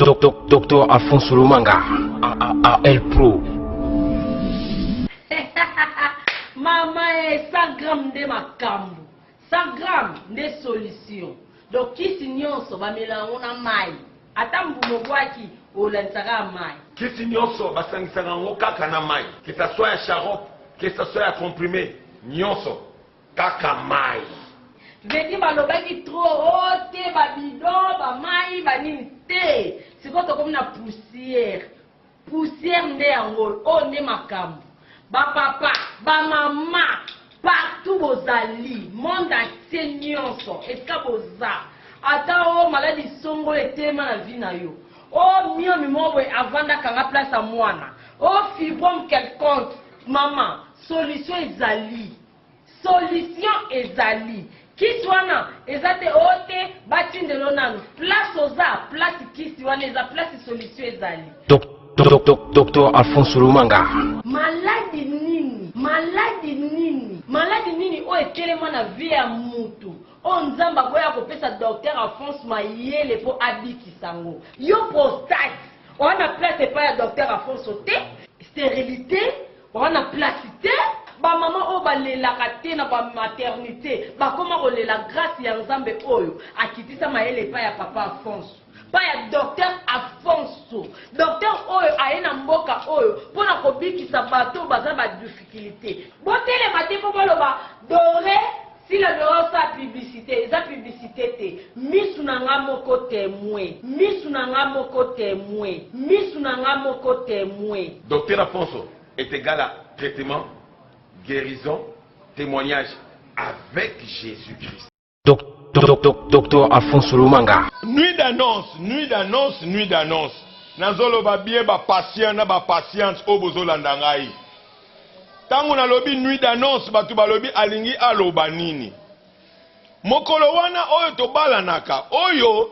Docteur Alphonse Lumanga, AL Pro. Maman est 100 grammes de makambu, 100 grammes de solution. Donc, qui s'ignorent, va mélanger na mai. Attends, vous me voyez au lentara mai. Qui s'ignorent, va s'engager en kaka na mai. Que ça soit un charop, que ça soit un comprimé, nyonso, kaka mai. Vedi balobaki trop haute, ba bidon, ba mai, ba nini te. C'est quoi comme na poussière. Poussière nde yango, o ne makambu. Ba papa, ba maman, partout bozali, monde entier nyonso, eska boza. Ata o maladie songo etema na vie na yo. O mio mimobwe avanda kanga place à mwana. O fibrome quelconque, maman, solution ezali. Solution ezali. Kisi wana ezate ote batinde lonano. Place oza, place kisi wana eza place solution ezali. Docteur Alphonse Lumanga. Maladie nini? Maladie nini? Maladie nini o etelema na vie ya mutu. O nzamba boya kopesa docteur Alphonse mayele po abikisa ngo. Yo prostate. On a place pas ya docteur Alphonse te. Stérilité, on a place te. Ba maman o balela te na ba maternité. Ba koma ko lela grâce ya nzambe oyo akitisa mayele pa ya papa Alphonse. Pas ya docteur Alfonso. Docteur oyo aena mboka oyo pona kobikisa bato baza ba difficulté. Botele mate po baloba doré si le doro sa publicité, eza publicité te. Misu na nga moko témoin. Misu na nga moko témoin. Misu na nga moko témoin. Docteur Alfonso est égal à traitement, guérison, témoignage avec Jésus-Christ. Docteur Alphonse Lumanga. Nuit d'annonce, nuit d'annonce, nuit d'annonce. Nazolo ba bien ba patient na ba patience o bozolanda ngai. Tango na lobi nuit d'annonce batu ba lobi alingi aloba nini. Mokolo wana oyo to balanaka, oyo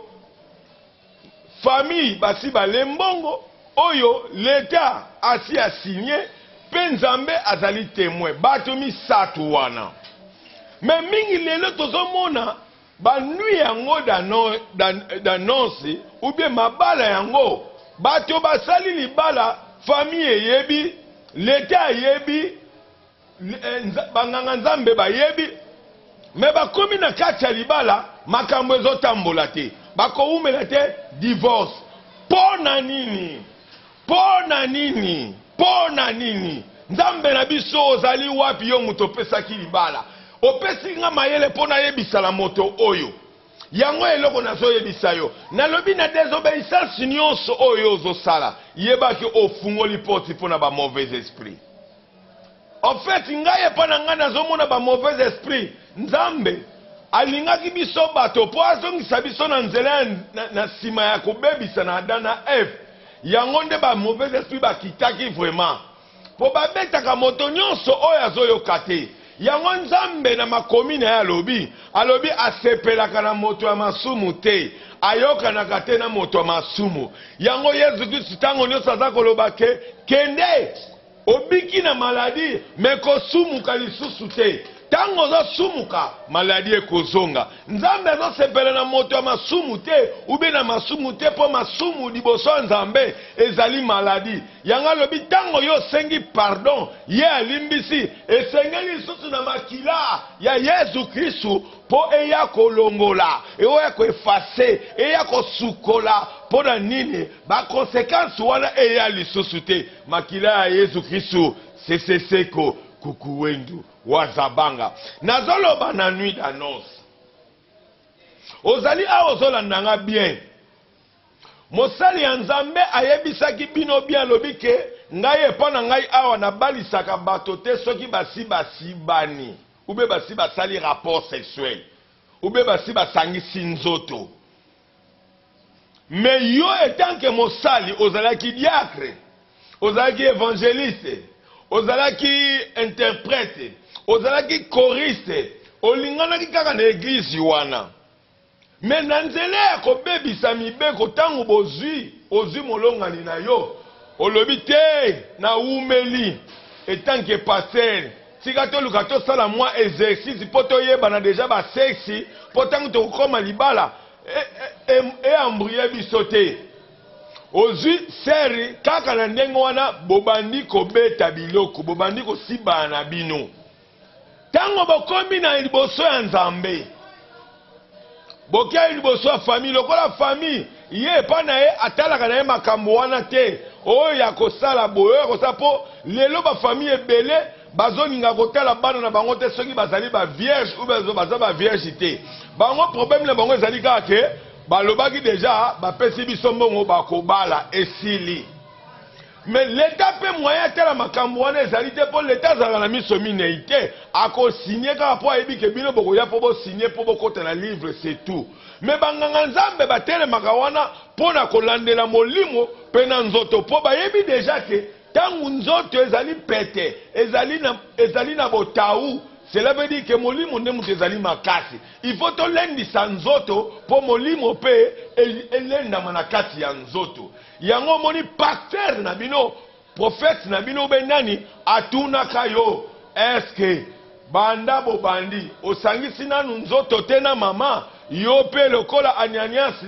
famille basi ba lembongo, oyo l'État asi a signé, pe Nzambe azali témoin, batu misatu wana. Mais mingi lelo tozomona ba nuit yango d'annonce ou bien mabala yango bato basali libala famille yebi l'État yebi banganga nzambe bayebi mais bakomi na kati ya libala makambo ezotambola te bakoumela te divorce pona nini pona nini pona nini nzambe na biso ozali wapi yo muto pesaki libala opesi nga mayele pona yebisa la moto oyo yango eloko nazo yebisa yo nalobi na désobéissance nyonso oyo ozosala yebaki ofungoli poti pona ba mauvais esprit. En fait ngai epana nga nazomona ba mauvais esprit nzambe alingaki biso bato po azongisa biso na nzela na sima ya kobebisa na Adam na Eve yango nde ba mauvais esprit bakitaki vraiment po babetaka moto nyonso oyo azoyoka te. Yango nzambe na makomi na alobi asepelaka na moto ya masumu te ayokanaka te na moto ya masumu yango Yesu Kristo tango nyonso aza koloba ke kende obiki na maladi me kosumuka lisusu te tango ozosumuka maladi ekozonga nzambe azosepela na moto ya masumu te ube na masumu te po masumu liboso ya nzambe ezali maladi yango alobi tango yo sengi pardon ye alimbisi esengeli lisusu na makila ya Yesu Kristu po eya kolongola eya koefase eya kosukola po na nini bakonsekansi wana eya lisusu te makila ya Yesu Kristu seseseko kukuwendu wazabanga nazoloba na nuit d'annonce ozali awa ozolanda nga bien mosali ya nzambe ayebisaki bino bien lobi ke ngai epa na ngai awa nabalisaka bato te soki basi basibani ube basi basali rapport sexuel ube basi basangisi nzoto mais yo etanke mosali ozalaki diacre ozalaki évangéliste ozalaki interprète ozalaki choriste olinganaki kaka na église wana mais na nzela ya kobebisa mibeko tango ozwi molongani na yo olobi te na umeli etanke pasteur tika toluka tosala mwa exercice po toyebana deja basexi po tango tokokoma libala eambrie biso te ozwi seri kaka na ndenge wana bobandi kobeta biloko bobandi kosiba na bino tango bokomi na liboso ya Nzambe bokia liboso ya famille lokola famille ye epa na ye atalaka na ye makambo wana te oyo ya kosala boyo ya kosala po lelo bafamille ebele bazoninga kotala bana na bango te soki bazali bavierge ou baza bavierge te bango problème na bango ezali kaka ke balobaki deja bapesi biso mbongo bakobala esili mais l'état pe moyen tela makambo wana ezali te po l'état azalaka na miso minei te akosinye kaka po ayebi ke bino bokoya po bosinye po bokota na livre c'est tout mais banganga Nzambe batelemaka wana mpo na kolandela molimo mpe na nzoto po bayebi deja ke tangu nzoto ezali pete ezali na botau cela veut dire que molimo nde mutu ezali makasi il faut tolendisa nzoto po molimo pe elendama na kati ya nzoto yango moni pasteur na bino prophète na bino benani atunaka yo eske banda bobandi osangisi nanu nzoto te na mama yo pe lokola Ananias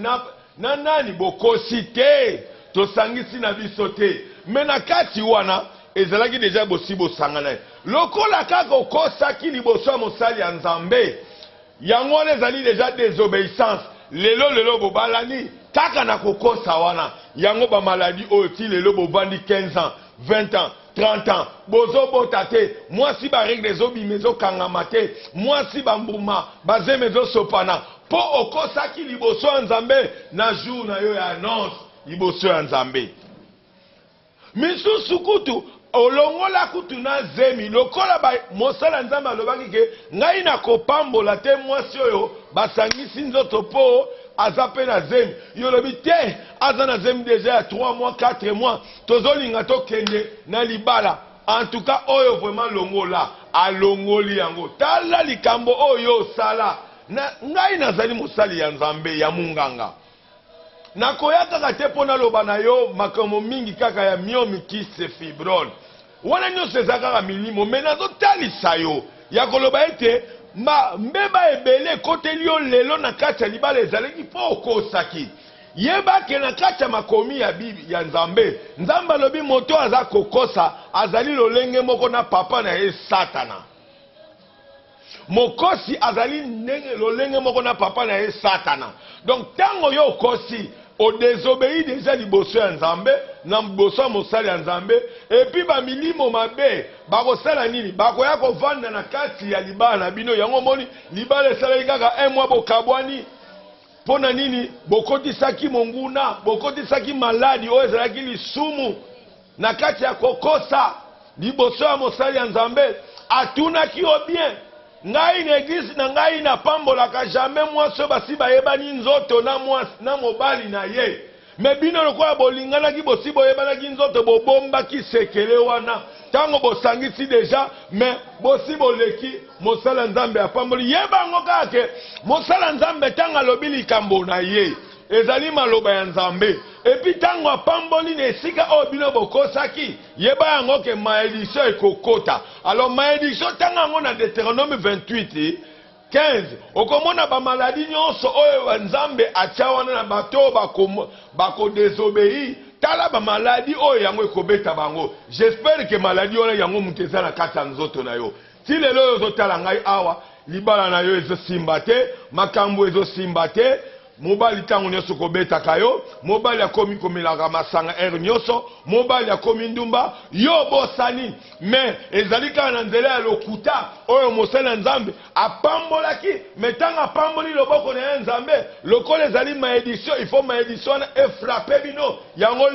na nani bokosi te tosangisi na biso te me na kati wana ezalaki deja bosi bosangana lokola kaka okosaki liboso ya mosali ya Nzambe yango wana ezali deja désobéissance lelo bobalani kaka na kokosa wana yango bamaladi oyo ti lelo bovandi 15 ans 20 ans 30 ans bozobota te mwasi barègle ezobima ezokangama te mwasi bambuma bazeme ezosopana po okosaki liboso ya Nzambe na jour na yo ya annonce liboso ya Nzambe misusu kutu olongola kutu na zemi lokola mosala Nzambe alobaki ke ngai na kopambola te mwasi oyo basangisi nzoto po aza pe na zemi yolobi te aza na zemi deja ya 3 mois 4 mois tozolinga tokende na libala en tout cas oyo vraiment longola alongoli yango tala likambo oyo osala ngai nazali mosali ya Nzambe ya munganga nakoya kaka te mpo naloba na yo makambo mingi kaka ya myomikise fibrone wana nyonso eza kaka milimo me nazotalisa yo ya koloba ete mbeba ebele ekoteli yo lelo na kati ya libala ezalaki mpo okosaki yebake na kati ya makomi ya Nzambe Nzambe alobi moto aza kokosa azali lolenge moko na papa na ye Satana mokosi azali lolenge moko na papa na ye Satana donc tango yo okosi o désobéi déjà liboso ya Nzambe na liboso ya mosali ya Nzambe epi bamilimo mabe bakosala nini bakoya kovanda na kati ya libala na bino yango moni libala esalaki kaka 1 mois bokabwani pona nini bokotisaki monguna bokotisaki maladi oyo ezalaki lisumu na kati ya kokosa liboso ya mosali ya Nzambe atunaki yo bien ngai na église na ngai na pambolaka jamais mwasi oyo basi bayebani nzoto na mobali na ye me bino lokola bolinganaki bosi boyebanaki nzoto bobombaki sekele wana tango bosangisi deja me bosi boleki mosala Nzambe apamboli yebango kaka ke mosala Nzambe tango alobi likambo na ye ezali maloba ya Nzambe epi tango apamboli na esika oyo bino bokosaki yeba yango ke maédiction ekokota alors maédiction tango yango na Deutéronome 28 15 okomona bamaladi nyonso oyo Nzambe atia wana na bato bakodesobéi tala bamaladi oyo yango ekobeta bango j'espère que maladi wana yango mutu eza na kati ya nzoto na yo ti lelo oyo ozotala ngai awa libala na yo ezosimba te makambo ezosimba te mobali tango nyonso kobetaka yo mobali akomi komelaka masanga ere nyonso mobali akomi ndumba yo bosani me ezali kaka na nzela ya lokuta oyo mosali ya Nzambe apambolaki me ntango apamboli loboko na ye Nzambe lokola ezali maédiction il faut maédiction wana efrape bino yango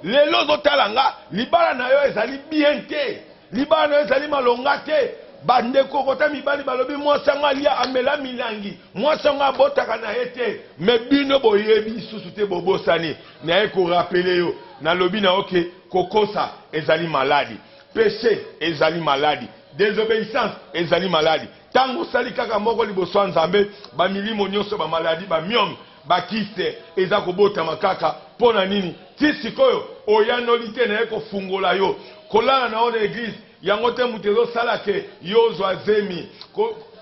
lelo ozotala nga libala na yo ezali bien te libala na yo ezali malonga te bandeko kota mibali balobi mwasanga alia amela milangi mwasanga abotaka na ye te me bino boyebi susu te bobosani na ye korapele yo nalobi na oke kokosa ezali maladi péché ezali maladi désobéissance ezali maladi tango osali kaka moko liboso ya Nzambe bamilimo nyonso bamaladi bamiomi bakiste eza kobotama kaka mpo na nini ti sikoyo oyanoli te na ye kofungola yo kolala na yo na église yango te mutu ezosala ke yo ozwa zemi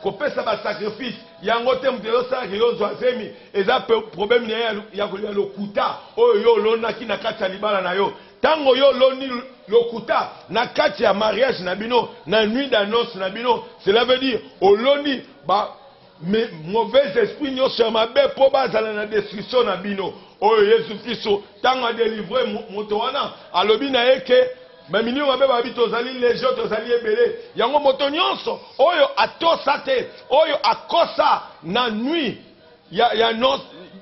kopesa ba sacrifice yango te mutelo sala yo zwazemi eza problème ne ya kolia lokuta oyo yo lonaki na kati ya libala na yo tango yo loni lokuta na kati ya mariage na bino na nuit d'annonce na bino cela veut dire oloni ba mauvais esprit nyonso ya mabe po bazala na destruction na bino oyo Yesu Kristo tango a délivrer moto wana alobi na yeke mamini mabe babi tozali légion tozali ebele yango moto nyonso oyo atosa te oyo akosa na nuit ya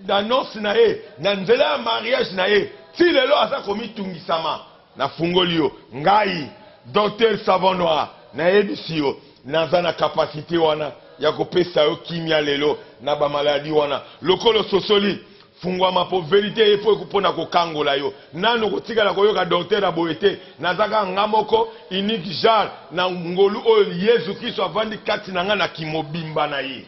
d'annonce na ye na nzela ya mariage na ye ti lelo aza komitungisama na fungoli yo ngai docteur savon noir nayebisi yo naza na kapasité wana ya kopesa yo kimia lelo na bamaladi wana lokolo sosoli fungwama po verité efo ekupona kokangola yo nano kotikala koyoka docteur na boye te nazaka nga moko unique genre na ngolu oyo Yesu Kristo avandi kati na nga na kimobimba na ye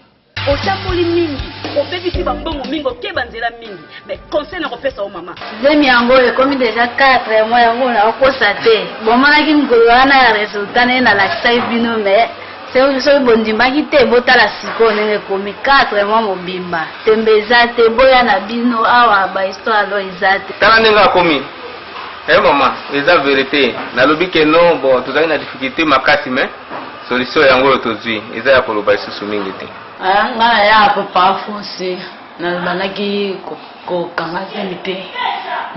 otamboli mingi obebisi bambongo mingi okeba nzela mingi mais conseil na kopesa o mama zemi yango ekomi deja 4 mois yango na okosa te bomonaki ngolo wana ya resultat naye nalakisaki bino mais soki bondimaki te botala sikoyo ndenge ekomi 4 mois mobimba tembe eza te boya na bino awa bahistoire alo eza te tala ndenge akomi mama eza vérité nalobi ke no bon tozali na difficulté makasi mais solution yango oyo tozwi eza ya koloba lisusu mingi te nga na ya po parfois nalobandaki kokanga zemi te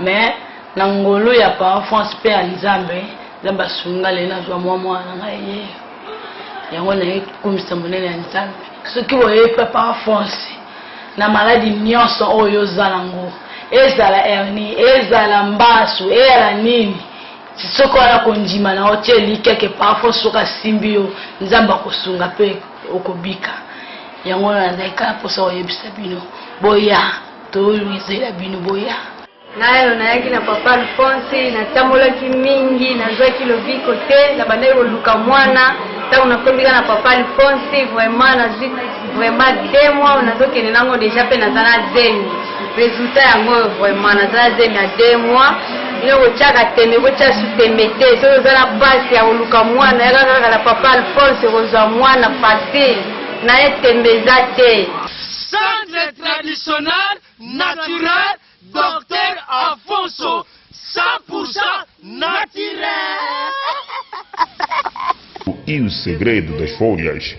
mais na ngolu ya parfois mpe ya nzambe nzambe asunga lelo nazwa mwana ngai ye yango nayekumisa monene ya nzambe soki boyepe parfois na maladi nyonso oyo oza nango ezala hernie ezala mbasu eyala nini soki wana kondima na otie likeke parfois soki asimbi yo nzambe akosunga mpe okobika yango nazalika mposa oyebisa bino boya toyezela bino boya nayo nayaki na papa Alphonse natambolaki mingi nazwaki lobiko te na bandaki koluka mwana ntango nakombika na papa Alphonse vraiment nazwi vraiment 2 mois nazokende nango deja mpe naza na zemi resultat yango vraiment naza na zemi ya 2 mois ino kotiaka tembe kotia su tembe te soki oza na pasi ya koluka mwana yaka kaka na papa Alphonse kozwa mwana facile naye tembe eza te. Centre traditionnel naturel Docteur Alfonso 100% naturel. E o segredo das folhas